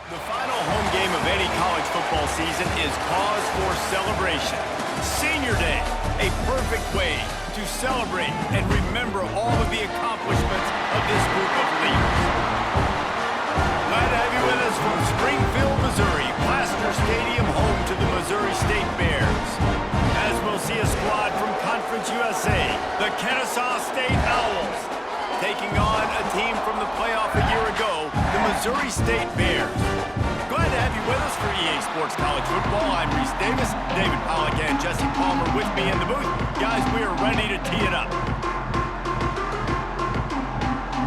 The final home game of any college football season is cause for celebration. Senior Day, a perfect way to celebrate and remember all of the accomplishments of this group of leaders. Glad to have you with us from Springfield, Missouri, Plaster Stadium, home to the Missouri State Bears. As we'll see a squad from Conference USA, the Kennesaw State Owls, taking on a team from the playoff a year ago, the Missouri State Bears. Glad to have you with us for EA Sports College Football. I'm Reese Davis, David Pollack and Jesse Palmer with me in the booth. Guys, we are ready to tee it up.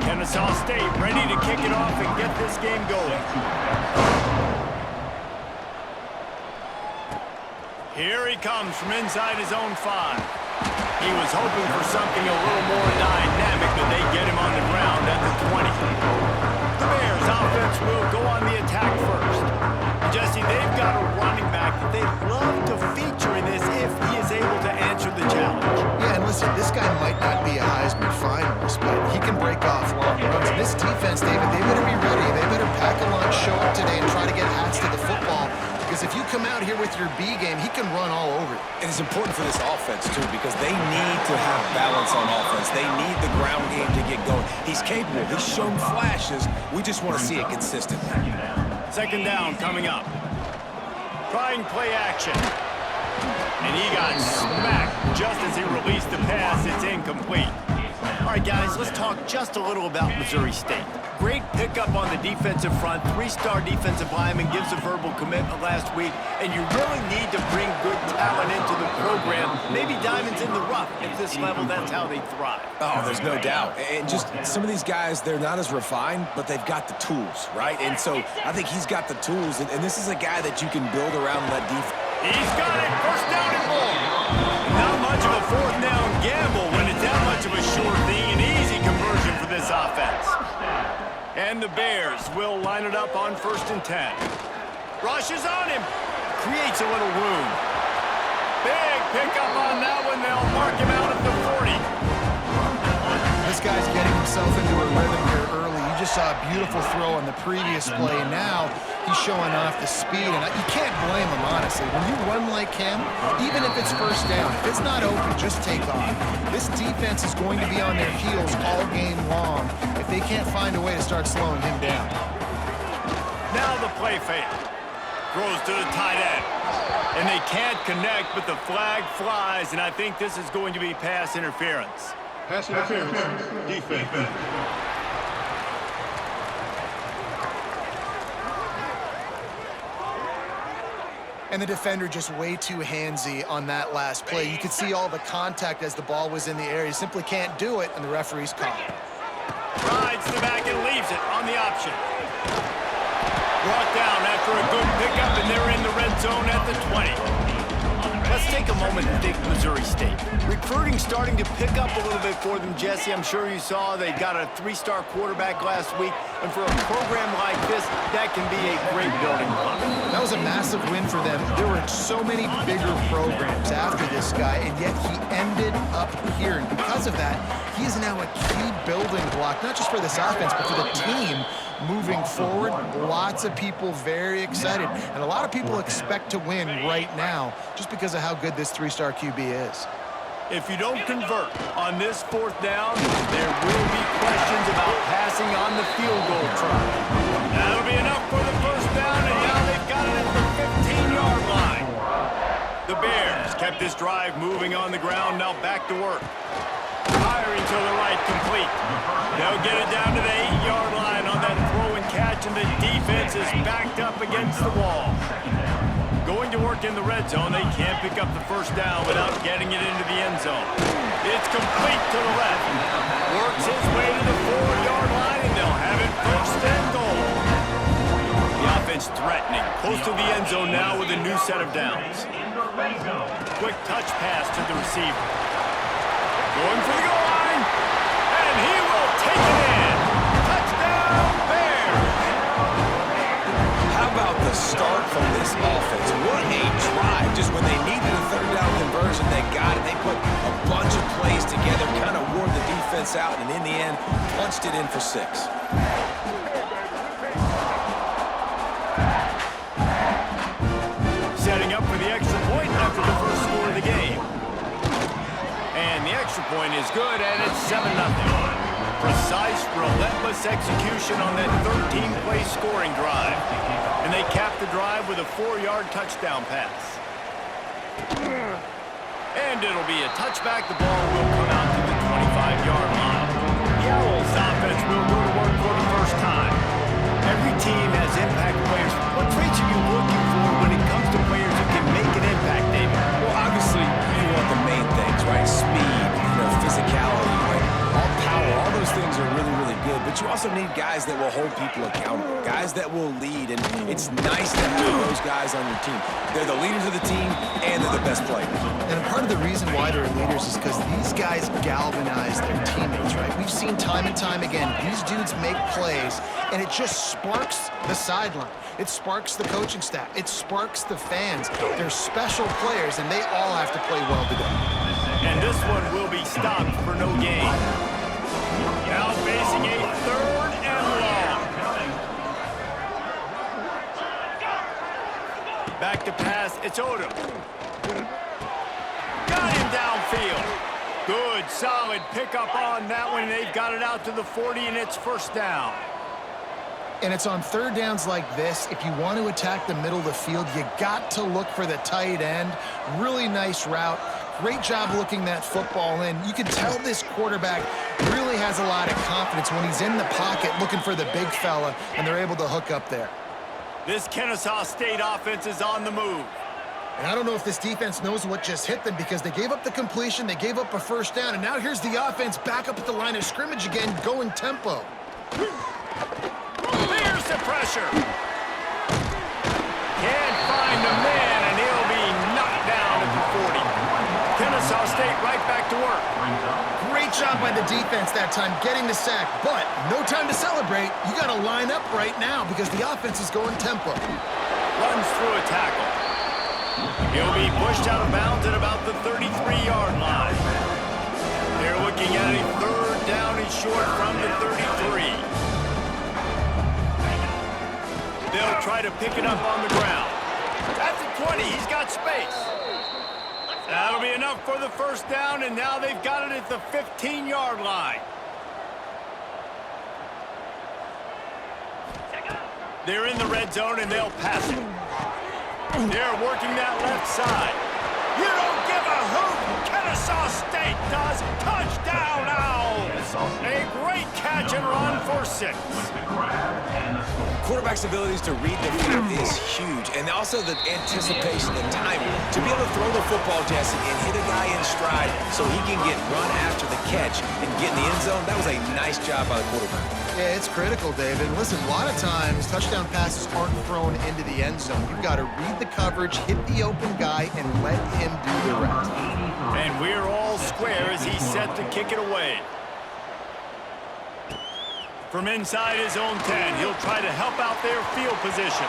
Kennesaw State ready to kick it off and get this game going. Here he comes from inside his own 5. He was hoping for something a little more dynamic, but they get him on the ground at the 20. The Bears offense will go on the attack first. Jesse, they've got a running back that they'd love to feature in this if he is able to answer the challenge. Yeah, and listen, this guy might not be a Heisman finalist, but he can break off long runs. And this defense, David, they better be ready. They better pack a lunch, show up today, and try to get hats to the football. Because if you come out here with your B game, he can run all over you. And it's important for this offense, too, because they need to have balance on offense. They need the ground game to get going. He's capable. He's shown flashes. We just want to see it consistently. Second down coming up. Trying play action. And he got smacked just as he released the pass. It's incomplete. All right, guys, let's talk just a little about Missouri State. Great pickup on the defensive front. 3-star defensive lineman gives a verbal commitment last week, and you really need to bring good talent into the program. Maybe diamonds in the rough. At this level, that's how they thrive. Oh, there's no doubt. And just some of these guys, they're not as refined, but they've got the tools, right? And so I think he's got the tools, and this is a guy that you can build around that defense. He's got it. First down and more. Not much of a fourth down gamble when it's that much of a sure thing. An easy conversion for this offense. And the Bears will line it up on 1st and 10. Rushes on him. Creates a little room. Big pickup on that one. They'll mark him out at the 40. This guy's getting himself into a rhythm here early. You just saw a beautiful throw on the previous play. Now he's showing off the speed, and you can't blame him, honestly. When you run like him, even if it's first down, if it's not open, just take off. This defense is going to be on their heels all game long if they can't find a way to start slowing him down. Now the play fake. Throws to the tight end. And they can't connect, but the flag flies, and I think this is going to be pass interference. Pass interference, defense. And the defender just way too handsy on that last play. You could see all the contact as the ball was in the air. He simply can't do it, and the referee's call. Rides the back and leaves it on the option. Brought down after a good pickup, and they're in the red zone at the 20. Let's take a moment and think Missouri State. Recruiting starting to pick up a little bit for them, Jesse. I'm sure you saw they got a 3-star quarterback last week. And for a program like this, that can be a great building block. That was a massive win for them. There were so many bigger programs after this guy, and yet he ended up here. And because of that, he is now a key building block, not just for this offense, but for the team moving forward. Lots of people very excited. And a lot of people expect to win right now just because of how good this 3-star QB is. If you don't convert on this 4th down, there will be questions about passing on the field goal try. That'll be enough for the first down, and now they've got it at the 15-yard line. The Bears kept this drive moving on the ground, now back to work. Firing to the right, complete. They'll get it down to the 8-yard line on that throw and catch, and the defense is backed up against the wall. Going to work in the red zone, they can't pick up the first down without getting it into the end zone. It's complete to the left. Works his way to the 4-yard line, and they'll have it 1st and goal. The offense threatening, close to the end zone now with a new set of downs. Quick touch pass to the receiver. Going for the goal line, and he will take it in. Touchdown, Bears! How about the start from this offense? What a drive. Just when they needed a 3rd down conversion, they got it. They put a bunch of plays together, kind of wore the defense out, and in the end, punched it in for 6. point is good, and it's 7-0. Precise, relentless execution on that 13-play scoring drive. And they cap the drive with a 4-yard touchdown pass. And it'll be a touchback. The ball will come out to the 25-yard line. The Owls offense will go to work for the first time. Every team has impact players. What traits are you looking for when it comes to players who can make an impact, David? Well, obviously, you want the main things, right? Speed, physicality, like all power. All those things are really, really good. But you also need guys that will hold people accountable, guys that will lead. And it's nice to have those guys on your team. They're the leaders of the team, and they're the best players. And part of the reason why they're leaders is because these guys galvanize their teammates, right? We've seen time and time again, these dudes make plays, and it just sparks the sideline. It sparks the coaching staff. It sparks the fans. They're special players, and they all have to play well today. And this one will be stopped for no gain. Now facing a 3rd and long. Back to pass, it's Odom. Got him downfield. Good, solid pickup on that one. They've got it out to the 40, and it's 1st down. And it's on 3rd downs like this. If you want to attack the middle of the field, you got to look for the tight end. Really nice route. Great job looking that football in. You can tell this quarterback really has a lot of confidence when he's in the pocket looking for the big fella, and they're able to hook up there. This Kennesaw State offense is on the move. And I don't know if this defense knows what just hit them because they gave up the completion, they gave up a 1st down, and now here's the offense back up at the line of scrimmage again, going tempo. There's the pressure. Can't find the man, and he'll be knocked down at the 40. Kennesaw State right back to work. Great job by the defense that time getting the sack, but no time to celebrate. You got to line up right now because the offense is going tempo. Runs through a tackle. He'll be pushed out of bounds at about the 33-yard line. They're looking at a 3rd down and short from the 33. They'll try to pick it up on the ground. At the 20, he's got space. That'll be enough for the 1st down, and now they've got it at the 15-yard line. They're in the red zone, and they'll pass it. They're working that left side. You don't give a hoot. Kennesaw State does. Touchdown, Owls. A great catch and run for 6. Quarterback's abilities to read the field is huge, and also the anticipation, the timing. To be able to throw the football, Jesse, and hit a guy in stride so he can get run after the catch and get in the end zone, that was a nice job by the quarterback. Yeah, it's critical, David. Listen, a lot of times touchdown passes aren't thrown into the end zone. You've got to read the coverage, hit the open guy, and let him do the rest. And we're all square as he's set to kick it away. From inside his own 10, he'll try to help out their field position.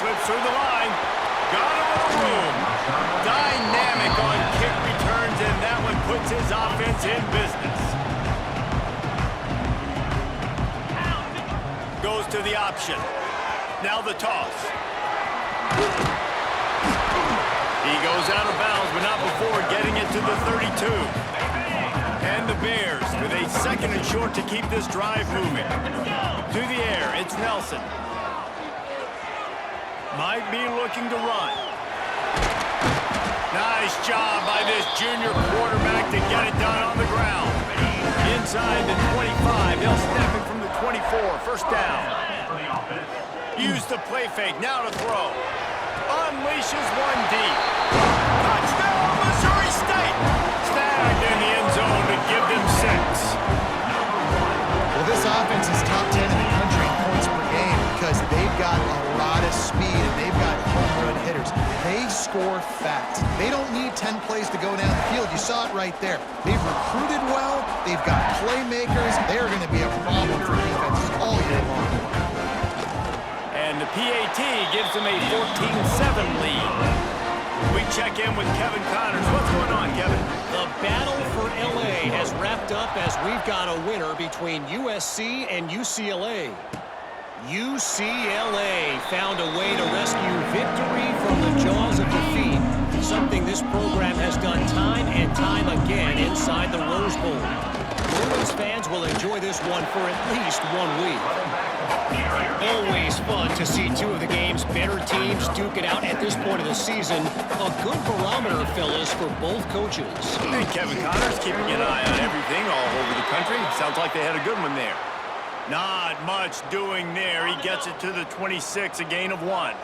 Slips through the line. Got him in the room. Dynamic on kick returns, and that one puts his offense in business. Goes to the option. Now the toss. He goes out of bounds, but not before getting it to the 32. And the Bears with a 2nd and short to keep this drive moving. To the air, it's Nelson. Might be looking to run. Nice job by this junior quarterback to get it done on the ground. Inside the 25, they'll snap it from the 24, 1st down. Use the play fake, now to throw. Unleashes one deep. Touchdown, Missouri State! Snagged in the end zone to give them 6. Well, this offense is top 10 in the country in points per game because they've got a lot of speed and they've got home run hitters. They score fast. They don't need 10 plays to go down the field. You saw it right there. They've recruited well. They've got playmakers. They're going to be a problem for defenses all year long. And the PAT gives them a 14-7 lead. We check in with Kevin Connors. What's going on, Kevin? The battle for LA has wrapped up as we've got a winner between USC and UCLA. UCLA found a way to rescue victory from the jaws of defeat. something this program has done time and time again inside the Rose Bowl. New Orleans fans will enjoy this one for at least 1 week. Always fun to see two of the game's better teams duke it out at this point of the season. A good barometer, fellas, for both coaches. Hey, Kevin Connors keeping an eye on everything all over the country. Sounds like they had a good one there. Not much doing there. He gets it to the 26, a gain of 1.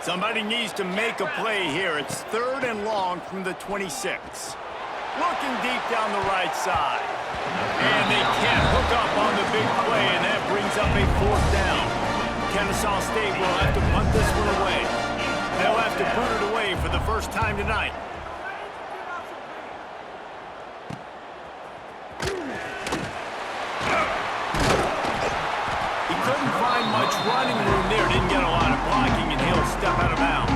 Somebody needs to make a play here. It's 3rd and long from the 26. Looking deep down the right side. And they can't hook up on the big play, and that brings up a 4th down. Kennesaw State will have to punt this one away. They'll have to put it away for the first time tonight. He couldn't find much running room there. Didn't get a lot of blocking, and he'll step out of bounds.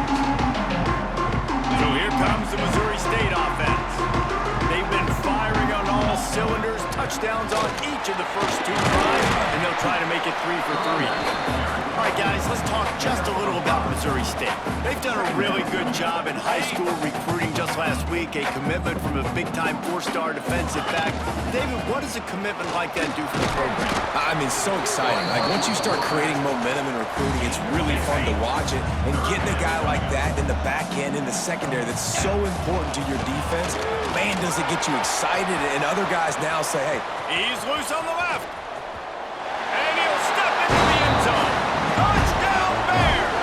So here comes the Missouri State offense. They've been firing on all cylinders, touchdowns on each of the first 2 drives, and they'll try to make it 3 for 3. All right, guys, let's talk just a little about Missouri State. They've done a really good job in high school recruiting just last week, a commitment from a big-time 4-star defensive back. David, what does a commitment like that do for the program? I mean, so exciting. Like, once you start creating momentum in recruiting, it's really fun to watch it. And getting a guy like that in the back end, in the secondary, that's so important to your defense, man, does it get you excited. And other guys now say, hey, he's loose on the left. And he'll step into the end zone. Touchdown, Bears!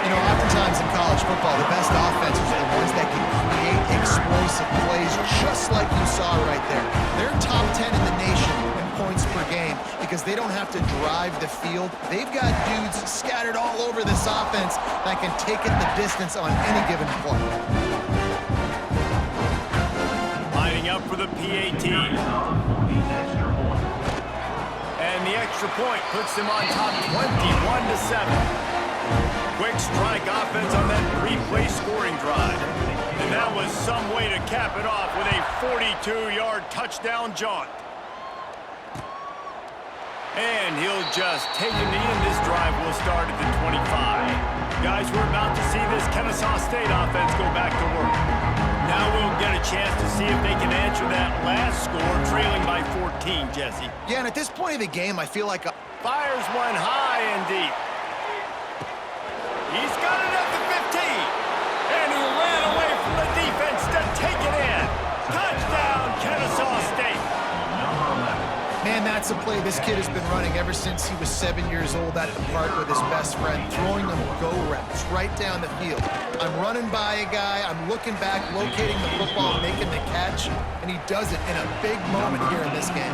You know, oftentimes in college football, the best offenses are the ones that can create explosive plays, just like you saw right there. They're top 10 in the nation in points per game because they don't have to drive the field. They've got dudes scattered all over this offense that can take it the distance on any given play. Lining up for the PAT. And the extra point puts them on top 21-7. Quick strike offense on that 3-play scoring drive. And that was some way to cap it off with a 42-yard touchdown jaunt. And he'll just take a knee, and this drive will start at the 25. Guys, we're about to see this Kennesaw State offense go back to work. Now we'll get a chance to see if they can answer that last score, trailing by 14, Jesse. Yeah, and at this point of the game, I feel like Fires one high and deep. He's got it at the 15. And he ran away from the defense to take it in. Touchdown, Kennesaw State. Man, that's a play this kid has been running ever since he was 7 years old at the park with his best friend, throwing them go routes right down the field. I'm running by a guy, I'm looking back, locating the football, making the catch, and he does it in a big moment here in this game.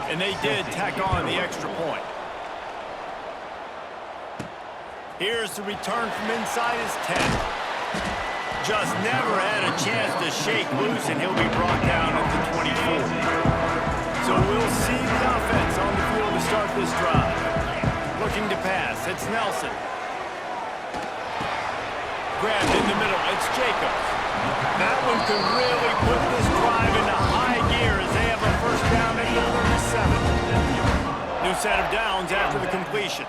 And they did tack on the extra point. Here's the return from inside his 10. Just never had a chance to shake loose, and he'll be brought down at the 24. So we'll see the offense on the field to start this drive. Looking to pass, it's Nelson. Grabbed in the middle, it's Jacobs. That one could really put this drive into high gear as they have a first down at the 37. New set of downs after the completion.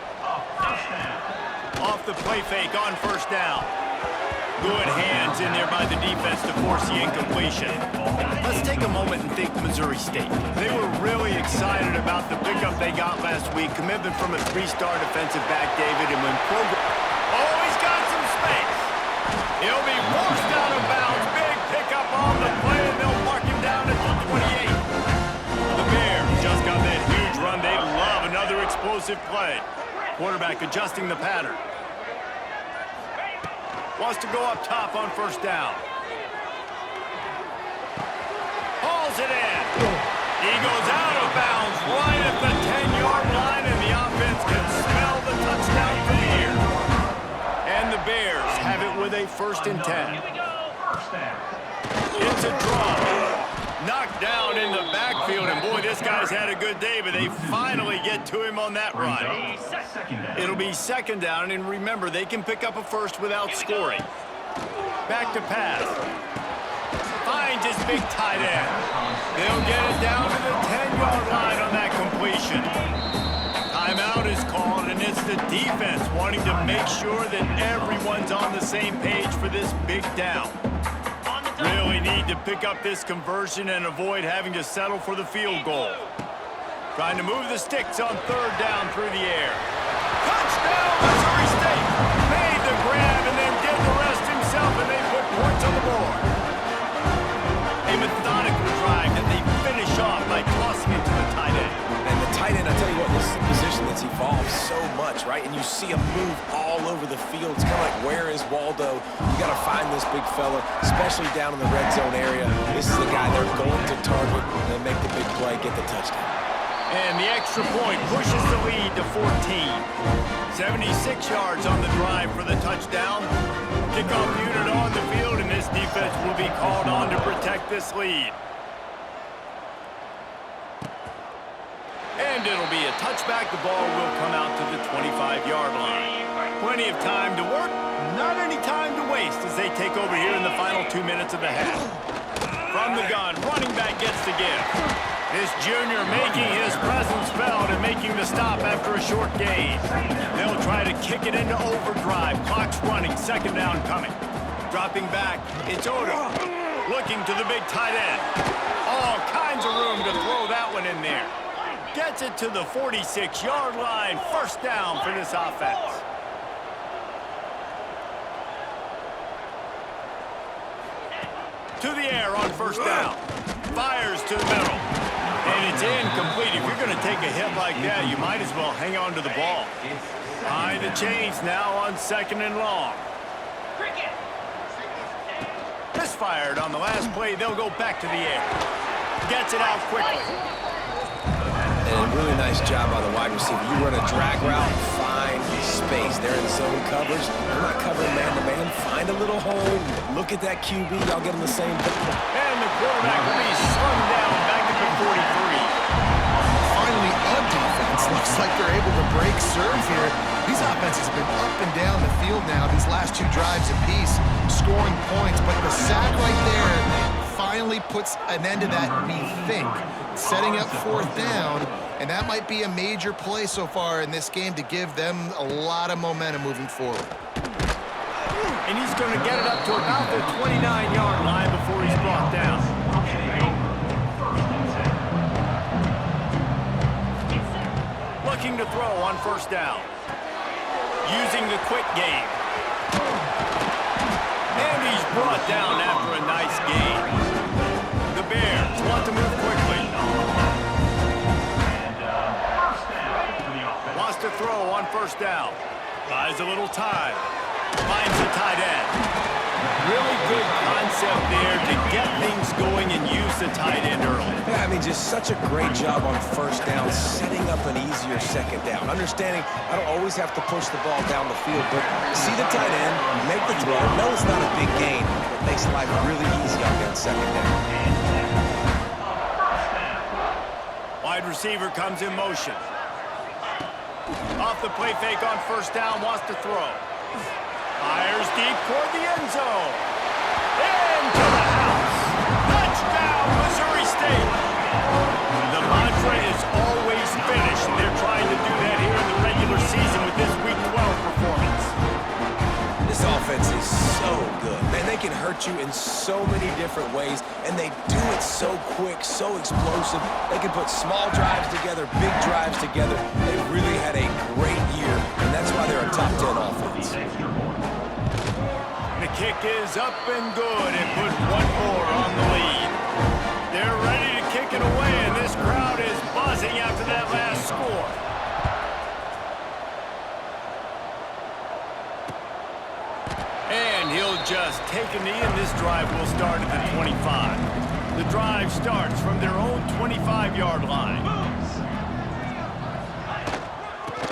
Off the play fake on first down. Good hands in there by the defense to force the incompletion. Let's take a moment and think Missouri State. They were really excited about the pickup they got last week. Commitment from a 3-star defensive back, David, and when program... Oh, he's got some space. He'll be forced out of bounds. Big pickup on the play, and they'll mark him down at the 28. The Bears just got that huge run. They love another explosive play. Quarterback adjusting the pattern. Wants to go up top on first down. Hauls it in. He goes out of bounds right at the 10-yard line, and the offense can smell the touchdown from here. And the Bears have it with a 1st and 10. It's a draw. Knocked down in the backfield, and boy, this guy's had a good day, but they finally get to him on that run. It'll be 2nd down, and remember, they can pick up a first without scoring. Back to pass. Finds his big tight end. They'll get it down to the 10-yard line on that completion. Timeout is called, and it's the defense wanting to make sure that everyone's on the same page for this big down. Really need to pick up this conversion and avoid having to settle for the field goal. Trying to move the sticks on third down through the air. Touchdown, Missouri State! Made the grab and then did the rest himself, and they put points on the board. A methodical drive that they finish off by tossing it to the tight end. And the tight end, I tell you what, this is a position that's evolved so much, right? And you see him move all over the field. It's kind of like, where is Waldo? You got to find this big fella, especially down in the red zone area. This is the guy they're going to target and make the big play, get the touchdown. And the extra point pushes the lead to 14. 76 yards on the drive for the touchdown. Kickoff unit on the field, and this defense will be called on to protect this lead. And it'll be a touchback. The ball will come out to the 25-yard line. Plenty of time to work, not any time to waste as they take over here in the final 2 minutes of the half. From the gun, running back gets the give. This junior making his presence felt and making the stop after a short gain. They'll try to kick it into overdrive. Clock's running, second down coming. Dropping back, it's Odo. Looking to the big tight end. All kinds of room to throw that one in there. Gets it to the 46-yard line. First down for this offense. To the air on first down. Fires to the middle. And it's incomplete. If you're going to take a hit like that, you might as well hang on to the ball. High the chains now on second and long. Misfired on the last play. They'll go back to the air. Gets it out quickly. And a really nice job by the wide receiver. You run a drag route, find space. They're in zone coverage. They're not covering man-to-man. Find a little hole. Look at that QB. Y'all get them the same thing. And the quarterback will be slung down back at the 43. Finally, a defense. Looks like they're able to break serve here. These offenses have been up and down the field now these last two drives apiece, scoring points. But the sack right there finally puts an end to that, we think, setting up fourth down, and that might be a major play so far in this game to give them a lot of momentum moving forward. And he's going to get it up to about the 29-yard line before he's brought down. Looking to throw on first down. Using the quick game. And he's brought down after a nice gain. The Bears want to move quickly. Wants to throw on first down. Buys a little time. Finds the tight end. Really good concept there to get things going and use the tight end early. Yeah, I mean, just such a great job on first down, setting up an easier second down. Understanding I don't always have to push the ball down the field, but see the tight end, make the throw. No, it's not a big gain, but makes life really easy on that second down. Wide receiver comes in motion. Off the play fake on first down, wants to throw. Fires deep toward the end zone. Into the house. Touchdown, Missouri State. The mantra is always finish, and they're trying to do that here in the regular season with this Week 12 performance. This offense is so good. Man, they can hurt you in so many different ways, and they do it so quick, so explosive. They can put small drives together, big drives together. They've really had a great year, and that's why they're a top 10 offense. The kick is up and good and put one more on the lead. They're ready to kick it away, and this crowd is buzzing after that last score. And he'll just take a knee, and this drive will start at the 25. The drive starts from their own 25-yard line.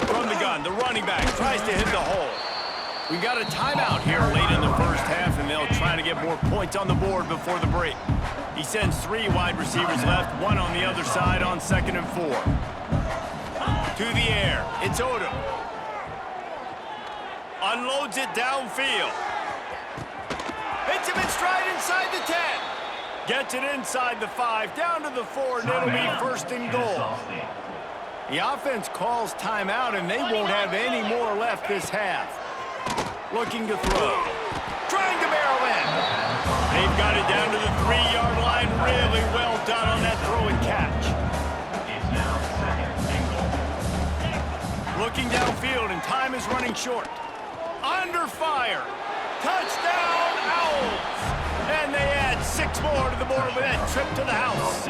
From the gun, the running back tries to hit the hole. We've got a timeout here late in the first half, and they'll try to get more points on the board before the break. He sends 3 wide receivers left, 1 on the other side on 2nd and 4. To the air, it's Odom. Unloads it downfield. Hits him in stride inside the 10. Gets it inside the 5, down to the 4, and it'll be first and goal. The offense calls timeout, and they won't have any more left this half. Looking to throw. Trying to barrel in. They've got it down to the 3-yard line. Really well done on that throw and catch. Looking downfield, and time is running short. Under fire. Touchdown, Owls. And they add 6 more to the board with that trip to the house.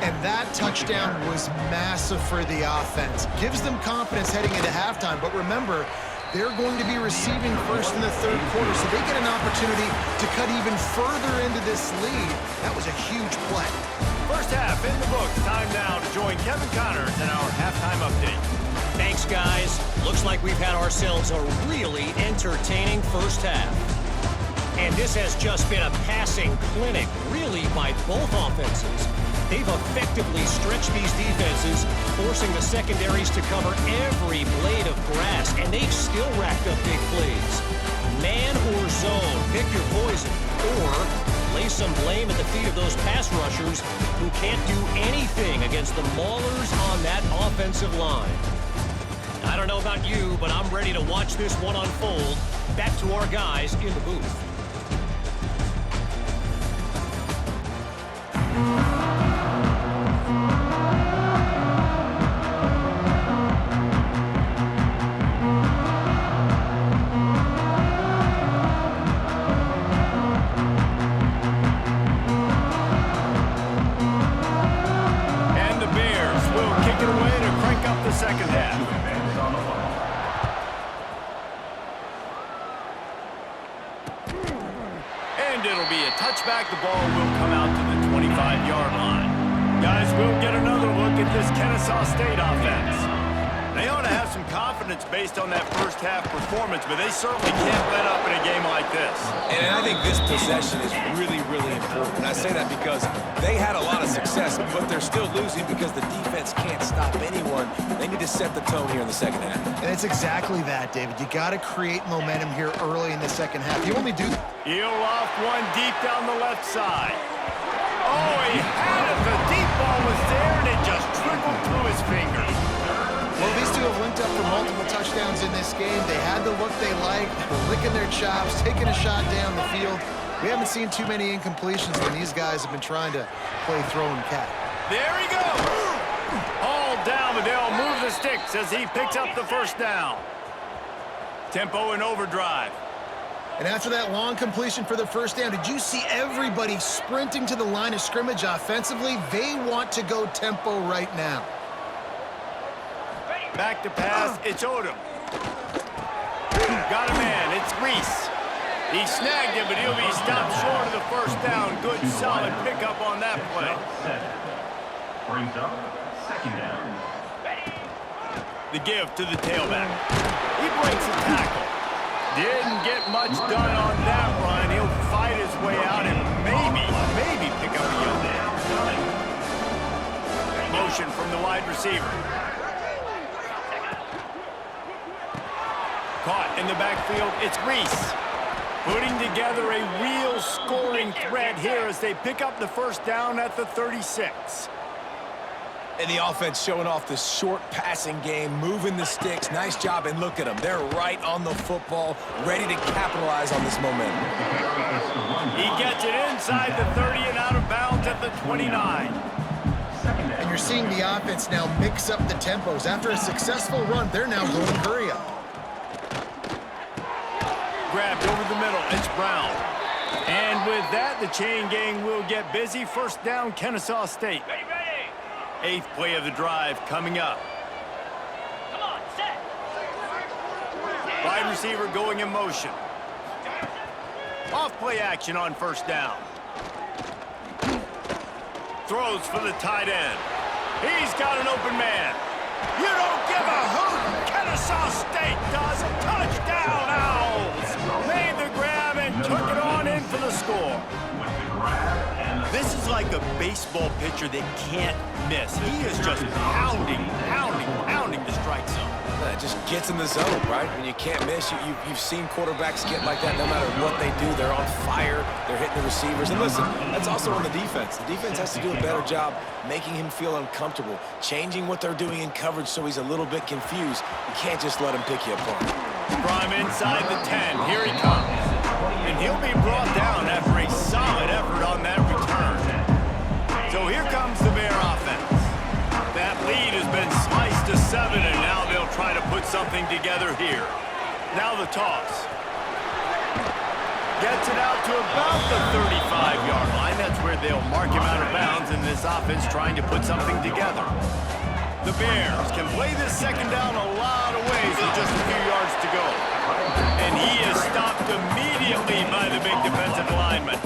And that touchdown was massive for the offense. Gives them confidence heading into halftime. But remember, they're going to be receiving first in the third quarter, so they get an opportunity to cut even further into this lead. That was a huge play. First half in the books. Time now to join Kevin Connors in our halftime update. Thanks, guys. Looks like we've had ourselves a really entertaining first half. And this has just been a passing clinic, really, by both offenses. They've effectively stretched these defenses, forcing the secondaries to cover every blade of grass, and they've still racked up big plays. Man or zone, pick your poison, or lay some blame at the feet of those pass rushers who can't do anything against the maulers on that offensive line. I don't know about you, but I'm ready to watch this one unfold. Back to our guys in the booth. And the Bears will kick it away to crank up the second half. And it'll be a touchback. The ball will come out to the 25-yard line. Guys, we'll get another look at this Kennesaw State offense. They ought to have some confidence based on that first half performance, but they certainly can't let up in a game like this. And I think this possession is really, really important. I say that because they had a lot of success, but they're still losing because the defense can't stop anyone. They need to set the tone here in the second half. And it's exactly that, David. You got to create momentum here early in the second half. You only do... He'll off one deep down the left side. Oh, he had it. The deep ball was there, and it just trickled through his fingers. Well, these two have linked up for multiple touchdowns in this game. They had the look they liked. They're licking their chops, taking a shot down the field. We haven't seen too many incompletions when these guys have been trying to play throwing cat. There he goes. All down, but they'll move the sticks as he picks up the first down. Tempo and overdrive. And after that long completion for the first down, did you see everybody sprinting to the line of scrimmage offensively? They want to go tempo right now. Back to pass, it's Odom. Got a man, it's Reese. He snagged him, but he'll be stopped short of the first down. Good, solid pickup on that play. Brings up second down. The give to the tailback. He breaks a tackle. Didn't get much done on that run. He'll fight his way out and maybe pick up a yard. Motion from the wide receiver. Caught in the backfield, it's Reese. Putting together a real scoring threat here as they pick up the first down at the 36. And the offense showing off this short passing game, moving the sticks. Nice job, and look at them. They're right on the football, ready to capitalize on this momentum. He gets it inside the 30 and out of bounds at the 29. And you're seeing the offense now mix up the tempos. After a successful run, they're now going hurry up. Grabbed over the middle, it's Brown. And with that, the chain gang will get busy. First down, Kennesaw State. Eighth play of the drive coming up. Come on, set. Wide receiver going in motion. Off play action on first down. Throws for the tight end. He's got an open man. You don't give a hoot. Kennesaw State does. Touchdown, Owls. Made the grab and took it on in for the score. This is like a baseball pitcher that can't miss. He is just pounding the strike zone. It just gets in the zone, right? When you can't miss, you've seen quarterbacks get like that no matter what they do. They're on fire. They're hitting the receivers. And listen, that's also on the defense. The defense has to do a better job making him feel uncomfortable, changing what they're doing in coverage so he's a little bit confused. You can't just let him pick you apart. From inside the 10, here he comes. And he'll be brought down after a solid effort on that return. So here comes the Bear offense. That lead has been sliced to 7, and now they'll try to put something together here. Now the toss. Gets it out to about the 35-yard line. That's where they'll mark him out of bounds in this offense trying to put something together. The Bears can play this second down a lot of ways with just a few yards to go. And he is stopped immediately by the big defensive lineman.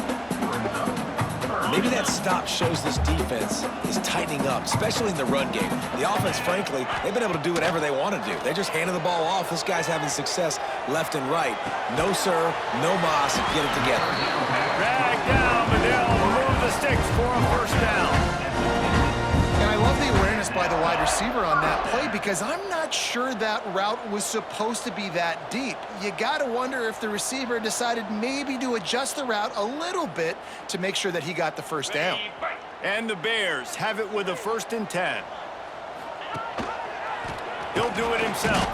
Maybe that stop shows this defense is tightening up, especially in the run game. The offense, frankly, they've been able to do whatever they want to do. They just handed the ball off. This guy's having success left and right. No, sir, no mas, get it together. Drag down, but they'll move the sticks for a first down. And I love the awareness by the wide receiver on that play because I'm not sure that route was supposed to be that deep. You got to wonder if the receiver decided maybe to adjust the route a little bit to make sure that he got the first down. And the Bears have it with a 1st and 10. He'll do it himself.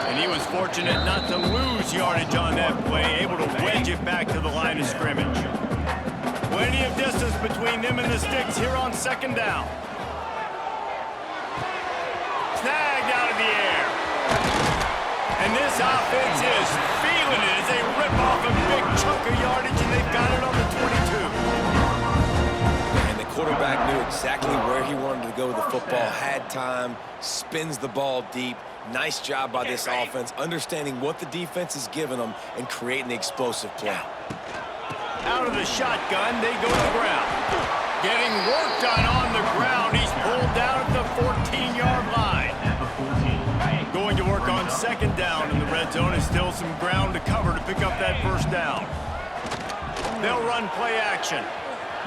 And he was fortunate not to lose yardage on that play, able to wedge it back to the line of scrimmage. Plenty of distance between them and the sticks here on 2nd down. Snagged out of the air. And this offense is feeling it as they rip off a big chunk of yardage, and they've got it on the 22. And the quarterback knew exactly where he wanted to go with the football, had time, spins the ball deep. Nice job by this offense, understanding what the defense is giving them and creating the explosive play. Out of the shotgun, they go to the ground. Getting work done on the ground. He's pulled down at the 14-yard line. Going to work on 2nd down in the red zone. Is still some ground to cover to pick up that first down. They'll run play action.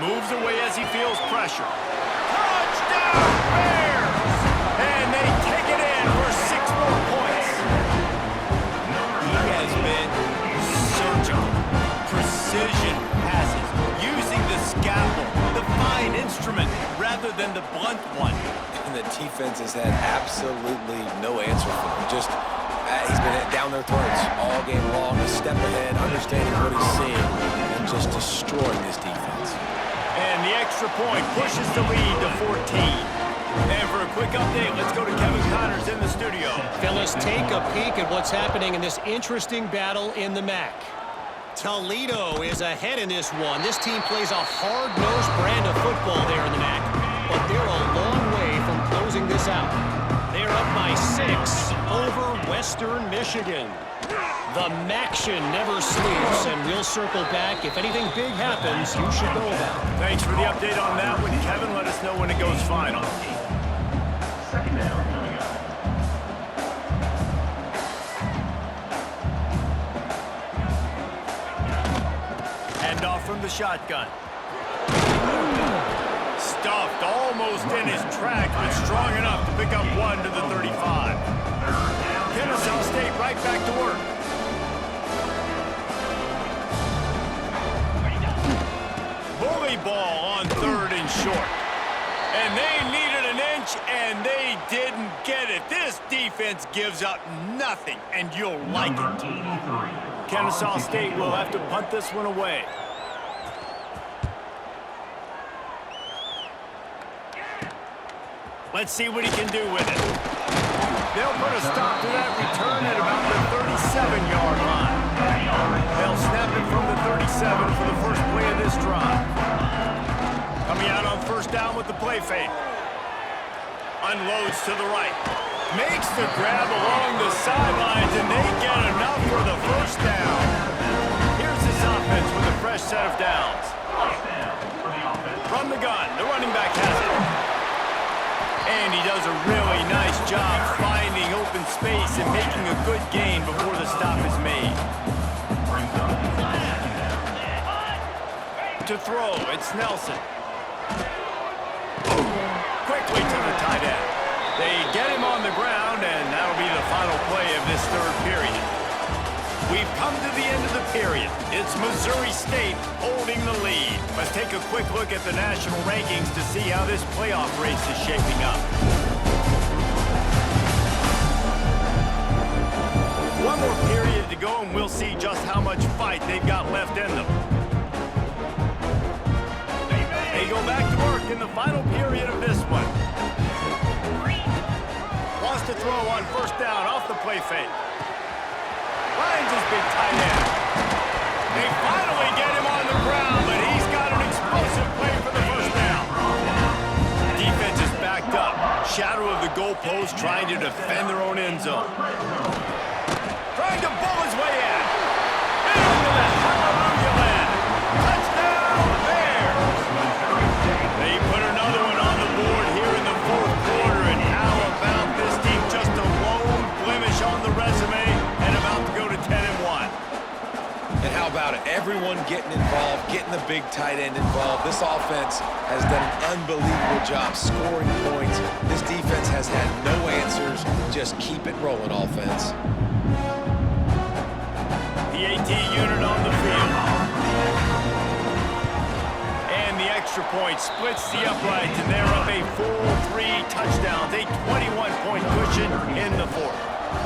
Moves away as he feels pressure. Touchdown, Bears! And they take it in for 6 more points. He has been surgical. Precision passes. Using the scalpel, the fine instrument, rather than the blunt one. And the defense has had absolutely no answer for him. Just, he's been down their throats all game long, a step ahead, understanding what he's seeing, and just destroying this defense. And the extra point pushes the lead to 14. And for a quick update, let's go to Kevin Connors in the studio. Fellas, take a peek at what's happening in this interesting battle in the MAC. Toledo is ahead in this one. This team plays a hard-nosed brand of football there in the MAC, but they're a long way from closing this out. They're up by 6 over Western Michigan. The MACtion never sleeps, and we'll circle back. If anything big happens, you should know about it. Thanks for the update on that one, Kevin. Let us know when it goes final. 2nd down coming up. Handoff from the shotgun. Stuffed almost in his track, but strong enough to pick up 1 to the 35. Kennesaw State right back to work. Bully ball on 3rd and short. And they needed an inch, and they didn't get it. This defense gives up nothing, and you'll like it. Kennesaw State will have to punt this one away. Let's see what he can do with it. They'll put a stop to that return at about the 37-yard line. They'll snap it from the 37 for the first play of this drive. Coming out on 1st down with the play fake. Unloads to the right. Makes the grab along the sidelines, and they get enough for the first down. Here's this offense with a fresh set of downs. From the gun, the running back has it. And he does a really nice job finding open space and making a good gain before the stop is made. To throw, it's Nelson. quickly to the tight end. They get him on the ground, and that'll be the final play of this third period. We've come to the end of the period. It's Missouri State holding the lead. Let's take a quick look at the national rankings to see how this playoff race is shaping up. One more period to go, and we'll see just how much fight they've got left in them. They go back to work in the final period of this one. Wants to throw on first down off the play fake. Finds his big tight end. They finally get him on the ground, but he's got an explosive play for the first down. Defense is backed up. Shadow of the goalpost trying to defend their own end zone. Trying to bull his way in. Into the hallelujah land. Touchdown, Bears. They put another one on the board here in the fourth quarter, and how about this team? Just a lone blemish on the resume and about to go to 10-1. And how about it? Everyone getting involved, getting the big tight end involved. This offense has done an unbelievable job scoring points. This defense has had no answers. Just keep it rolling, offense. The AT unit on the field. And the extra point splits the uprights, and they're up a full 3 touchdowns, a 21-point cushion in the fourth.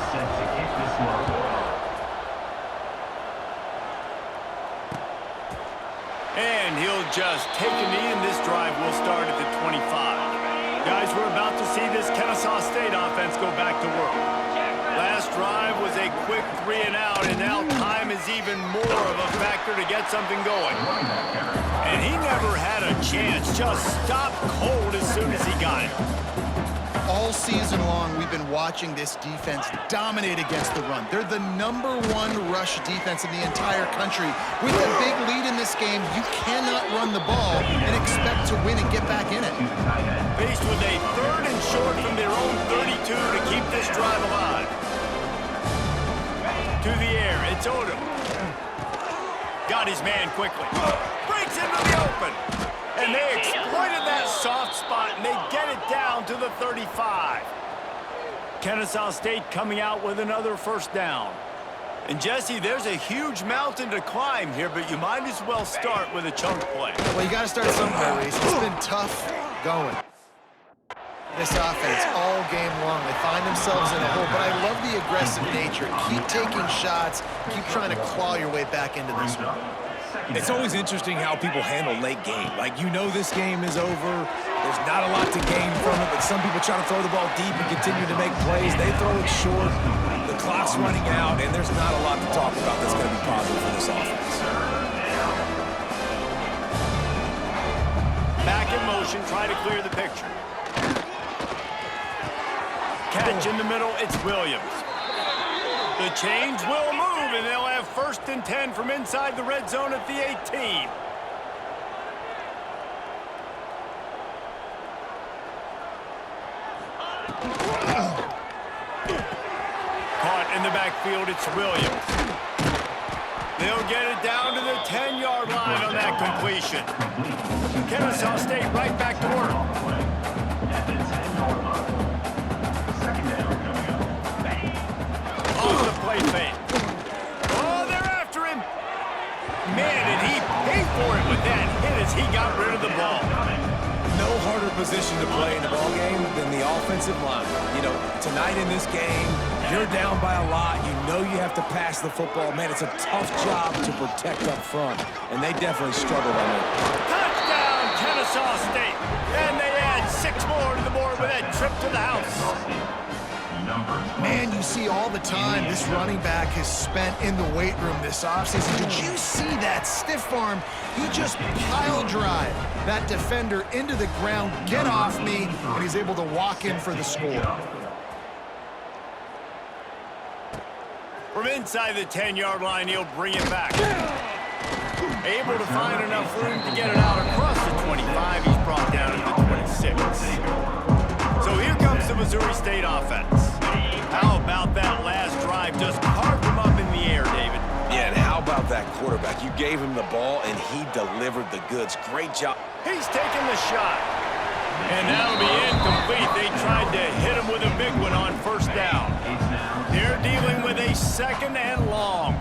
Set to kick this one. And he'll just take a knee, and this drive will start at the 25. Guys, we're about to see this Kennesaw State offense go back to work. Last drive was a quick 3-and-out, and now time is even more of a factor to get something going. And he never had a chance, just stopped cold as soon as he got it. All season long, we've been watching this defense dominate against the run. They're the #1 rush defense in the entire country. With a big lead in this game, you cannot run the ball and expect to win and get back in it. Faced with a 3rd and short from their own 32 to keep this drive alive. To the air, it's Odom. Got his man quickly. Breaks into the open. And they exploited that soft spot, and they get it down to the 35. Kennesaw State coming out with another first down. And Jesse, there's a huge mountain to climb here, but you might as well start with a chunk play. Well, you got to start somewhere, Reese. It's been tough going. This offense all game long, they find themselves in a hole, but I love the aggressive nature. Keep taking shots, keep trying to claw your way back into this one. It's always interesting how people handle late game. Like, you know this game is over. There's not a lot to gain from it, but some people try to throw the ball deep and continue to make plays. They throw it short. The clock's running out, and there's not a lot to talk about that's going to be positive for this offense. Back in motion, trying to clear the picture. Catch in the middle, it's Williams. The chains will move, and they'll have 1st and 10 from inside the red zone at the 18. Caught in the backfield, it's Williams. They'll get it down to the 10-yard line on that completion. Kennesaw State right back to work. Off the play fake. Oh, they're after him. Man, did he pay for it with that hit as he got rid of the ball. No harder position to play in the ballgame than the offensive line. You know, tonight in this game, you're down by a lot. You know you have to pass the football. Man, it's a tough job to protect up front, and they definitely struggled on it. Touchdown, Kennesaw State. And they add 6 more to the board with that trip to the house. Man, you see all the time this running back has spent in the weight room this offseason. Did you see that stiff arm? He just pile drive that defender into the ground, get off me, and he's able to walk in for the score. From inside the 10-yard line, he'll bring it back. Able to find enough room to get it out across the 25. He's brought down to the 26. So here comes the Missouri State offense. How about that last drive? Just carved him up in the air, David. Yeah, and how about that quarterback? You gave him the ball, and he delivered the goods. Great job. He's taking the shot. And that'll be incomplete. They tried to hit him with a big one on first down. They're dealing with a second and long.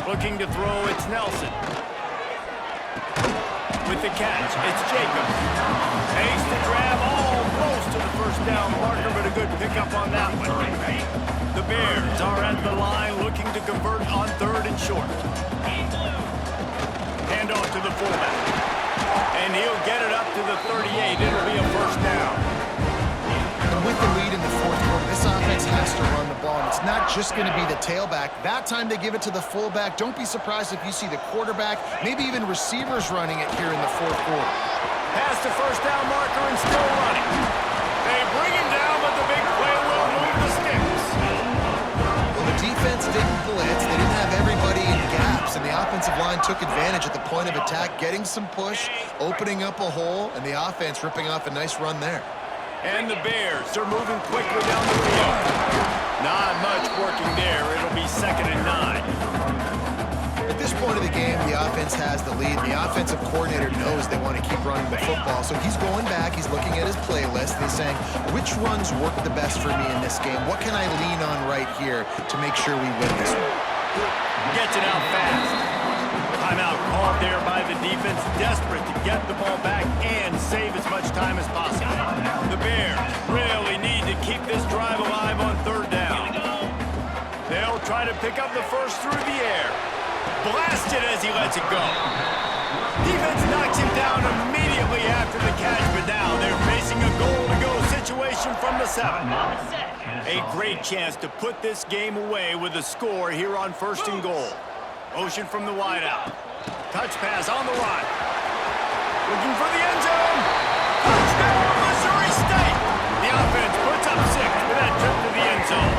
Looking to throw, it's Nelson. With the catch, it's Jacobs. Makes the grab almost to the first down marker, but a good pickup on that one. The Bears are at the line looking to convert on third and short. Hand off to the fullback. And he'll get it up to the 38. It'll be a first down. And with the lead in the fourth quarter, this offense has to run the ball. And it's not just going to be the tailback. That time they give it to the fullback. Don't be surprised if you see the quarterback, maybe even receivers running it here in the fourth quarter. Past the first down marker and still running. They bring him down, but the big play will move the sticks. Well, the defense didn't blitz. They didn't have everybody in gaps, and the offensive line took advantage at the point of attack, getting some push, opening up a hole, and the offense ripping off a nice run there. And the Bears are moving quickly down the field. Not much working there. It'll be 2nd and 9. At this point of the game, the offense has the lead. The offensive coordinator knows they want to keep running the football. So he's going back, he's looking at his playlist, and he's saying, which runs work the best for me in this game? What can I lean on right here to make sure we win this one? Gets it out fast. Timeout called there by the defense, desperate to get the ball back and save as much time as possible. The Bears really need to keep this drive alive on third down. They'll try to pick up the first through the air. Blasted as he lets it go. Defense knocks him down immediately after the catch, but now they're facing a goal-to-go situation from the 7. A great chance to put this game away with a score here on 1st and goal. Motion from the wideout. Touch pass on the run. Looking for the end zone. Touchdown, Missouri State. The offense puts up 6 with that trip to the end zone.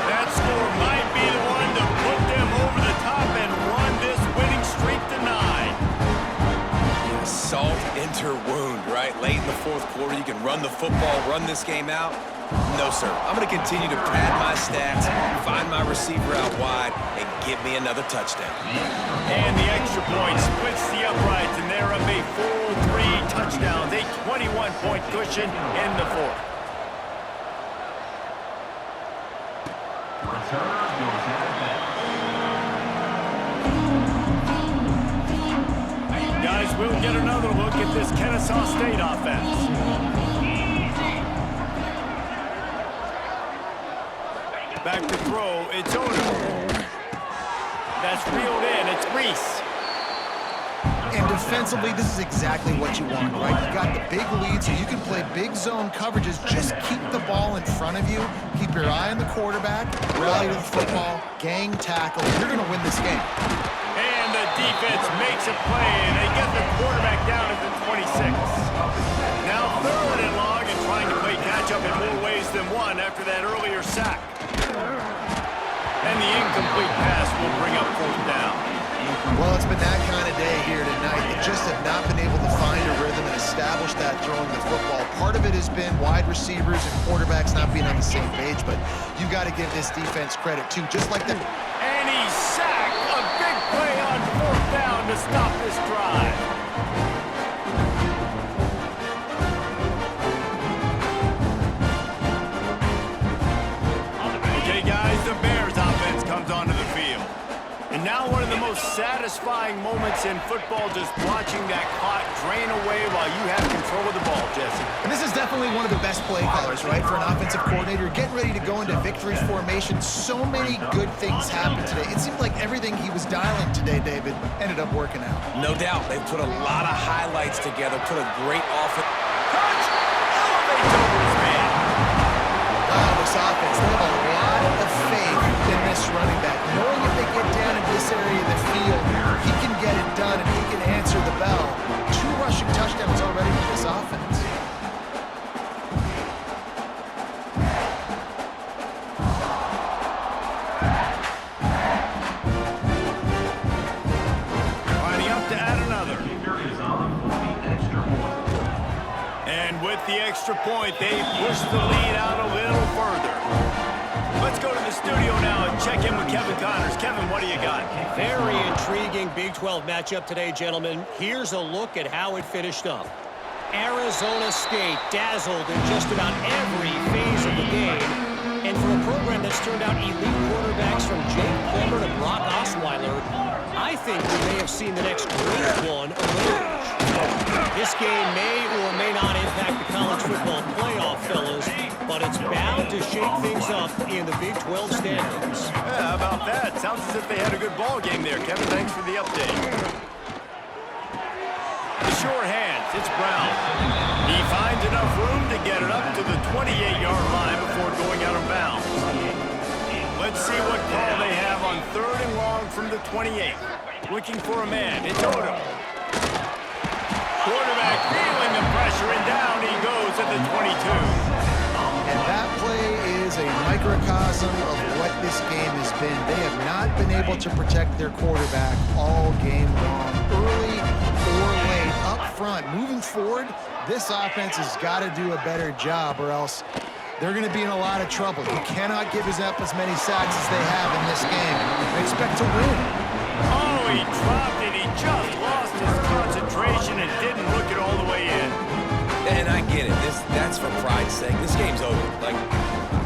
That score might be the one to put them over the top and run this winning streak to 9. Salt enter wound, right? Late in the fourth quarter, you can run the football, run this game out. No, sir. I'm going to continue to pad my stats, find my receiver out wide, and get me another touchdown. And the extra point splits the uprights, and they're up a full 3 touchdowns, a 21-point cushion in the fourth. Guys, we'll get another look at this Kennesaw State offense. Back to throw, it's Ono. That's reeled in, it's Reese. And defensively, this is exactly what you want, right? You got the big lead, so you can play big zone coverages. Just keep the ball in front of you. Keep your eye on the quarterback. Rally to the football. Gang tackle. You're going to win this game. And the defense makes a play, and they get the quarterback down at the 26. Now 3rd and long, and trying to play catch-up in more ways than one after that earlier sack. And the incomplete pass will bring up 4th down. Well, it's been that kind of day here tonight. They just have not been able to find a rhythm and establish that throwing the football. Part of it has been wide receivers and quarterbacks not being on the same page, but you got to give this defense credit too. Just like the... And he's sacked. A big play on 4th down to stop this drive. Okay, guys, the Bears offense comes onto the field. And now one of the most satisfying moments in football, just watching that clock drain away while you have control of the ball, Jesse. And this is definitely one of the best play callers, right, for an offensive coordinator. Getting ready to go into victory formation. So many good things happened today. It seemed like everything he was dialing today, David, ended up working out. No doubt. They've put a lot of highlights together, put a great offense. Touch! Elevates over his man. Wow, this offense, they have a lot of faith in this running back. Knowing if they get down in this area of the field, he can get it done and he can answer the bell. 2 rushing touchdowns already for this offense. Lining up to add another. And with the extra point, they push the lead out a little further. Let's go to the studio now and check in with Kevin Connors. Kevin, what do you got? Very intriguing Big 12 matchup today, gentlemen. Here's a look at how it finished up. Arizona State dazzled in just about every phase of the game. And for a program that's turned out elite quarterbacks from Jake Plummer to Brock Osweiler, I think we may have seen the next great one emerge. This game may or may not impact the college football playoff, fellas, but it's bound to shake things up in the Big 12 standings. Yeah, how about that? Sounds as if they had a good ball game there, Kevin. Thanks for the update. The sure hands, it's Brown. He finds enough room to get it up to the 28-yard line before going out of bounds. Let's see what call they have on 3rd and long from the 28. Looking for a man. It's Odom. Quarterback feeling the pressure, and down he goes at the 22. And that play is a microcosm of what this game has been. They have not been able to protect their quarterback all game long, early or late, up front. Moving forward, this offense has got to do a better job, or else they're going to be in a lot of trouble. You cannot give up as many sacks as they have in this game. They expect to win. Oh, he dropped it. He just lost his concentration and didn't look it all the way in. And I get it. That's for pride's sake. This game's over. Like,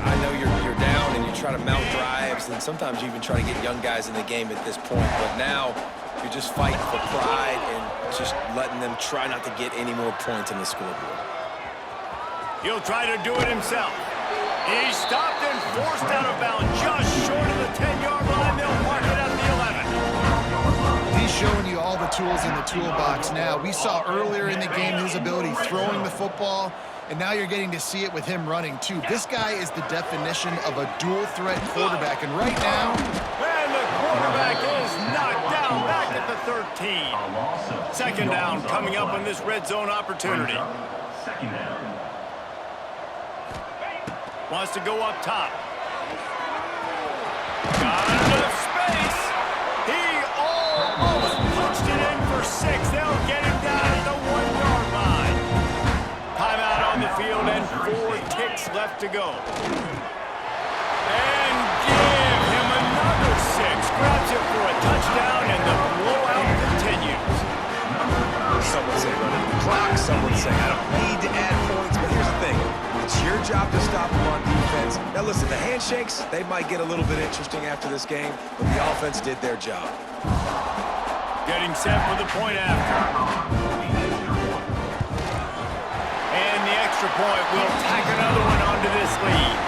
I know you're down and you try to mount drives, and sometimes you even try to get young guys in the game at this point. But now you're just fighting for pride and just letting them try not to get any more points on the scoreboard. He'll try to do it himself. He stopped and forced out of bounds just short of the 10-yard line. They'll mark it at the 11. He's showing you all the tools in the toolbox now. We saw earlier in the game his ability throwing the football, and now you're getting to see it with him running too. This guy is the definition of a dual-threat quarterback, and right now... And the quarterback is knocked down back at the 13. Second down coming up on this red zone opportunity. Second down. Wants to go up top. Got enough space. He almost punched it in for 6. They'll get him down at the 1-yard line. Timeout on the field and 4 ticks left to go. And give him another 6. Grabs it for a touchdown, and the blowout continues. Some would say running the clock. Some would say I don't need to add points. But here's the thing. It's your job to stop them on defense. Now listen, the handshakes, they might get a little bit interesting after this game, but the offense did their job. Getting set for the point after. And the extra point will tack another one onto this lead.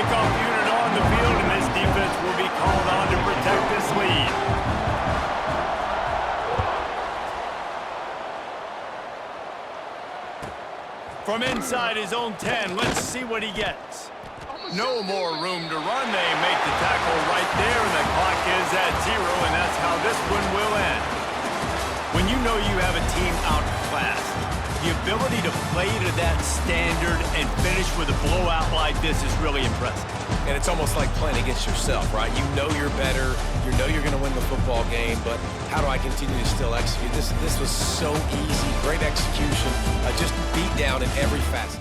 Kickoff unit on the field, and this defense will be called on to protect this lead. From inside his own 10, let's see what he gets. No more room to run. They make the tackle right there, and the clock is at 0, and that's how this one will end. When you know you have a team outclassed, the ability to play to that standard and finish with a blowout like this is really impressive. And it's almost like playing against yourself, right? You know you're better. You know you're going to win the football game, but how do I continue to still execute? This was so easy. Great execution. Just beat down in every facet.